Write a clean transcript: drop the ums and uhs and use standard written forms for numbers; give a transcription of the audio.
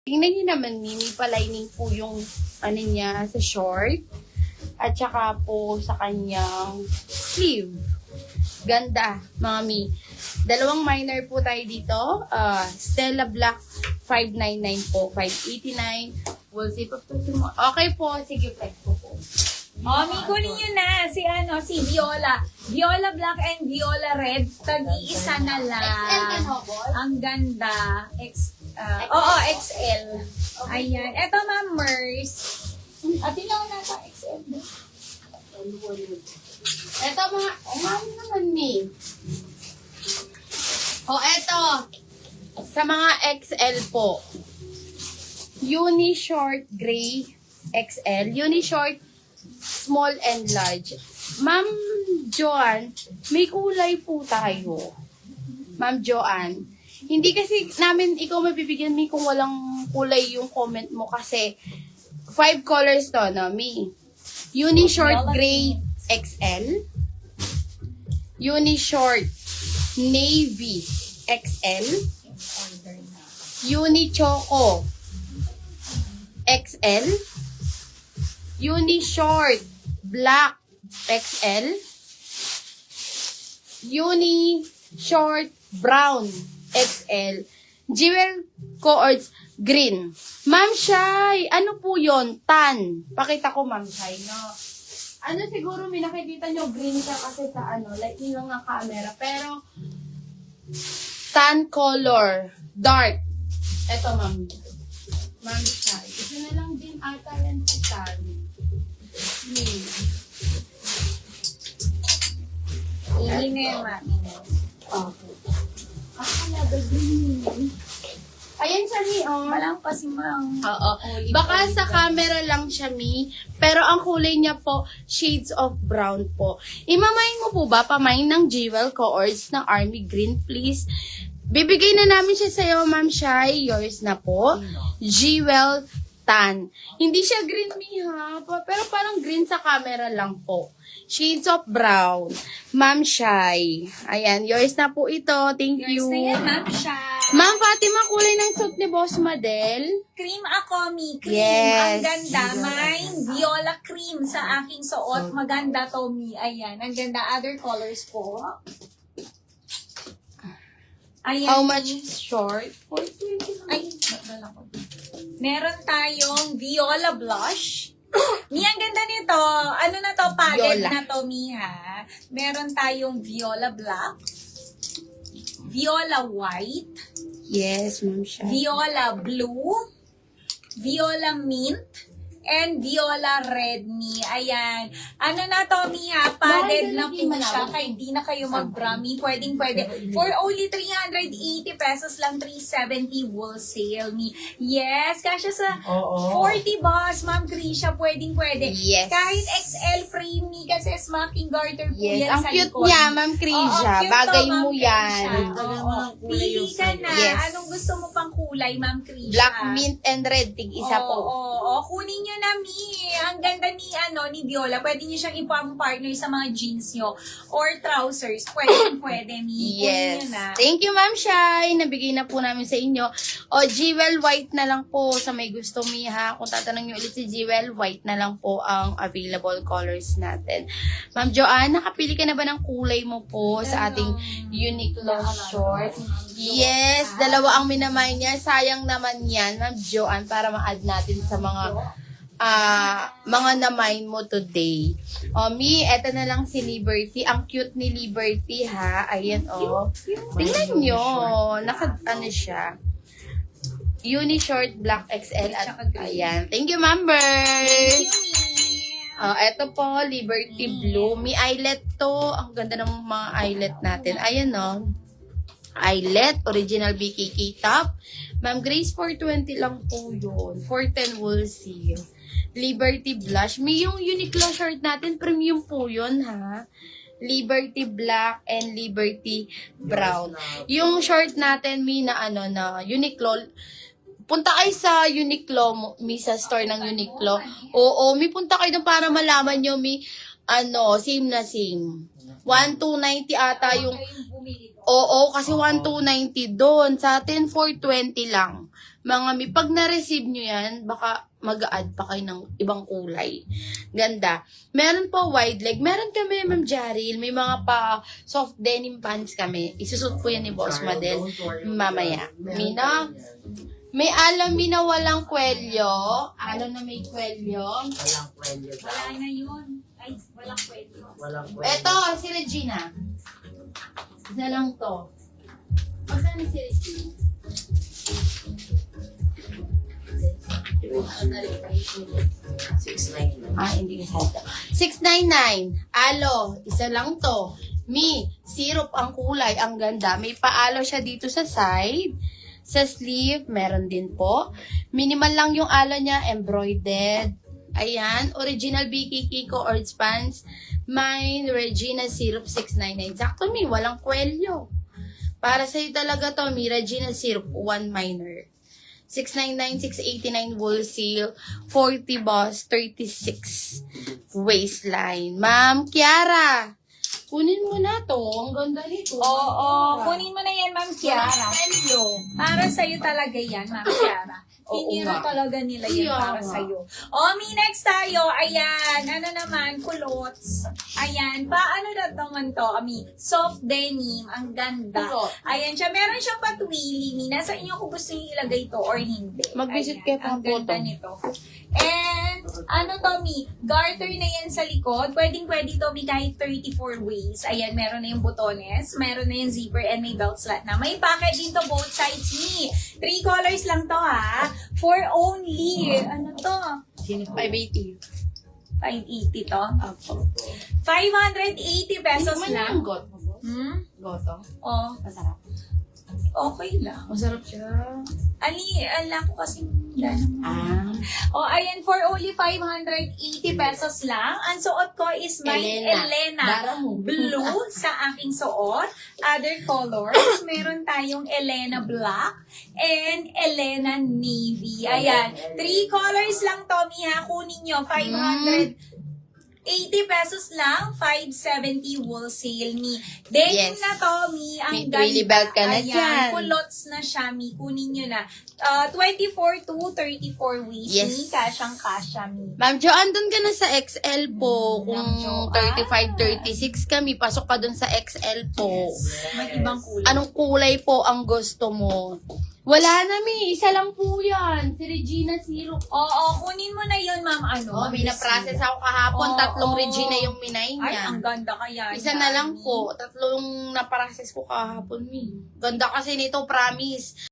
Tingnan niyo naman, mini palining po yung ano niya sa short. At saka po sa kanyang sleeve. Ganda, mami. Dalawang minor po tayo dito. Stella Black, 599 po. 589. We'll see pa po. Okay po. Sige, flex po po. May kunin nyo na si Viola. Viola Black and Viola Red. Tag-iisa na lang. Ang ganda. XL. Ayan. Eto, Ma'am Mers. Tinaw na sa XL. Eto mga, mami naman ni. Eto. Sa mga XL po. Uni Short Gray XL. Uni Short Small and Large. Ma'am Joanne, may kulay po tayo. Ma'am Joanne. Hindi kasi namin ikaw mabibigyan mi kung walang kulay yung comment mo kasi 5 colors to, no, mi. Uni Short Gray XL. Uni Short Navy XL. Uni Choco XL. Uni Short Black XL. Uni Short Brown XL. Jewel Coords Green. Ma'am Shai, ano po yon? Tan. Pakita ko, Ma'am Shai, no? Ano siguro may nakikita nyo green siya kasi sa ano, like yung nga camera. Pero, tan color. Dark. Eto, Ma'am. Ma'am Shai. Ito na lang din ata yan si tan. Hindi na yung mami. Okay. Akala green. Ayan siya, Mi, oh. Walang pa si Ma'am. Oo. Baka sa camera lang siya, Mi. Pero ang kulay niya po, shades of brown po. Imamain mo po ba? Pamain ng Jewel Coords ng Army Green, please. Bibigay na namin siya sa'yo, Ma'am Shai. Yours na po. Jewel Tan. Hindi siya green, Mi, ha? Pero parang green sa camera lang po. Shades of brown. Ma'am Shai. Ayan, yours na po ito. Thank you. Yours na yan, Ma'am Shai. Ma'am Fatima, kulay ng suit ni Boss Madel. Cream ako, Mi. Cream. Yes. Ang ganda. May viola cream sa aking suot. Maganda to, Mi. Ayan. Ang ganda. Other colors po. Ayan. How much is short? 420. Ay, nadala ko. Meron tayong viola blush. Mi, ang ganda nito. Ano na to? Padded Viola. na to, Mi, ha? Meron tayong viola black. Viola white. Yes, Ma'am Shai. Viola blue. Viola mint. And viola red, Mi. Ayan. Ano na to, Mi, ha? Padded na po siya. Kaya di na kayo mag-bra, Mi. Pwedeng. For only 380 pesos lang, 370 wholesale, Mi. Yes, kasya sa 40 boss, Ma'am Krisha. Pwedeng. Yes. Kahit XL frame, Mi. Kasi smacking garter po Yes, yan ang sa cute likod. niya, Ma'am Krisha. Oo, cute Bagay to, Ma'am mo yan. Krisha. Oo. Pili ka na. Yes. Anong gusto mo pang kulay, Ma'am Krisha? Black, mint, and red. Tig-isa po. Oo. Kunin nyo na, Mi. Ang ganda ni Viola. Pwede nyo siyang ipang-partner sa mga jeans nyo or trousers. Pwede, Mi. Yes. Kunin nyo na. Thank you, Ma'am Shai. Nabigay na po namin sa inyo. Jewel white na lang po sa may gusto, Mi, ha. Kung tatanong nyo ulit si Jewel, white na lang po ang available colors natin. Ma'am Joanne, nakapili ka na ba ng kulay mo po sa ating Uniqlo short? Yes, dalawa ang minamay niya. Sayang naman yan, Ma'am Joanne, para ma-add natin sa mga namay mo today. Mi, eto na lang si Liberty. Ang cute ni Liberty, ha. Ayan, tingnan nyo. Ano siya. Uni Short Black XL. At, ayan. Thank you, members. Eto po, Liberty Blue. Mi eyelet to. Ang ganda ng mga eyelet natin. Ayan, eyelet, original BKK top. Ma'am Grace, 420 lang po yun. 410 we'll see. Liberty Blush. May yung Uniqlo short natin, premium po yun, ha? Liberty Black and Liberty Brown. Yung short natin, may na Uniqlo. Punta kayo sa Uniqlo, mi sa store ng Uniqlo. Oo, mi punta kayo doon para malaman nyo, mi, same na same. 1,290 ata yung... Oo, kasi 1,290 doon. Sa atin, 420 lang. Mga mi, pag na-receive nyo yan, baka mag-add pa kayo ng ibang kulay. Ganda. Meron po wide leg. Meron kami, Ma'am Jaril. May mga pa soft denim pants kami. Isusot po yan ni Boss Madel mamaya. Mina, may alam mi na walang kwelyo. Alam na may kwelyo. Walang kwelyo daw. Wala na yun. Ay, walang pwede. Walang kwelyo. Eto, si Regina. Isa lang to. Magkano si Regina? Ano na rin? 699. Hindi ka sada. 699. Alo, isa lang to. Mi, syrup ang kulay, ang ganda. May paalo siya dito sa side. Sa sleeve, meron din po. Minimal lang yung alo niya, embroidered. Ayan, original Biki Kiko Ords Pants. Mine, Regina Syrup 699. Sakto, Mi, walang kwelyo. Para sa'yo talaga to, Mi, Regina Syrup, 1 minor. 699, 689 wholesale, 40 boss, 36 waistline. Ma'am Kiara, kunin mo na to. Ang ganda nito. Oo, kunin mo na yan, Ma'am Kiara. Kwelyo. Para sa'yo talaga yan, Ma'am Kiara. Oo Hinira nga. talaga nila yan Kaya para nga. sa'yo. Mi, next tayo. Ayan, ano naman, culottes. Ayan, paano na naman to, Mi? Soft denim, ang ganda. Kulot. Ayan siya, meron siyang patwili, Mi. Nasa inyo kung gusto niyo ilagay to or hindi. Mag-visit Ayan, kayo pang ang ganda photo. nito. And, ano to, Mi? Garter na yan sa likod. Pwedeng-pwede to, Mi, kahit 34 ways. Ayan, meron na yung botones, meron na yung zipper, and may belt slat na. May pocket din to both sides, Mi. 3 colors lang to, ha? For only, ano to? 580. 580 to? Apo. 580 pesos Tikman niyo lang. yung goto. Goto. Oh, Masarap. okay lang. Masarap siya. Ala ko kasi Ah. ayan, for only 580 pesos lang. Ang suot ko is my Elena. Dara mo. Blue sa aking suot. Other colors, meron tayong Elena Black and Elena Navy. Ayan, 3 colors lang, Tommy, ha. Kunin nyo, 580 pesos lang, 570 wholesale, Mi. Denim Yes. na, Tommy. Ang May ganda. twilly belt ka na Ayan, dyan. culottes na siya, Mi. Kunin nyo na. 24 to 34 waist, Yes. Mi. Kasyang-kasya, Mi. Ma'am Jo, andun ka na sa XL po. Kung Ma'am Jo, 35, 36 kami, pasok ka dun sa XL po. May ibang kulay. Anong kulay po ang gusto mo? Wala na, Mi. Isa lang po yan. Si Regina Syrup. Oo, kunin mo na yun, ma'am. Ano? May na-process ako kahapon. Oo, 3 oo. Regina yung minay Ay, niya. ang ganda kaya. Isa na lang po. 3 na-process ko kahapon, Mi. Ganda kasi nito, promise.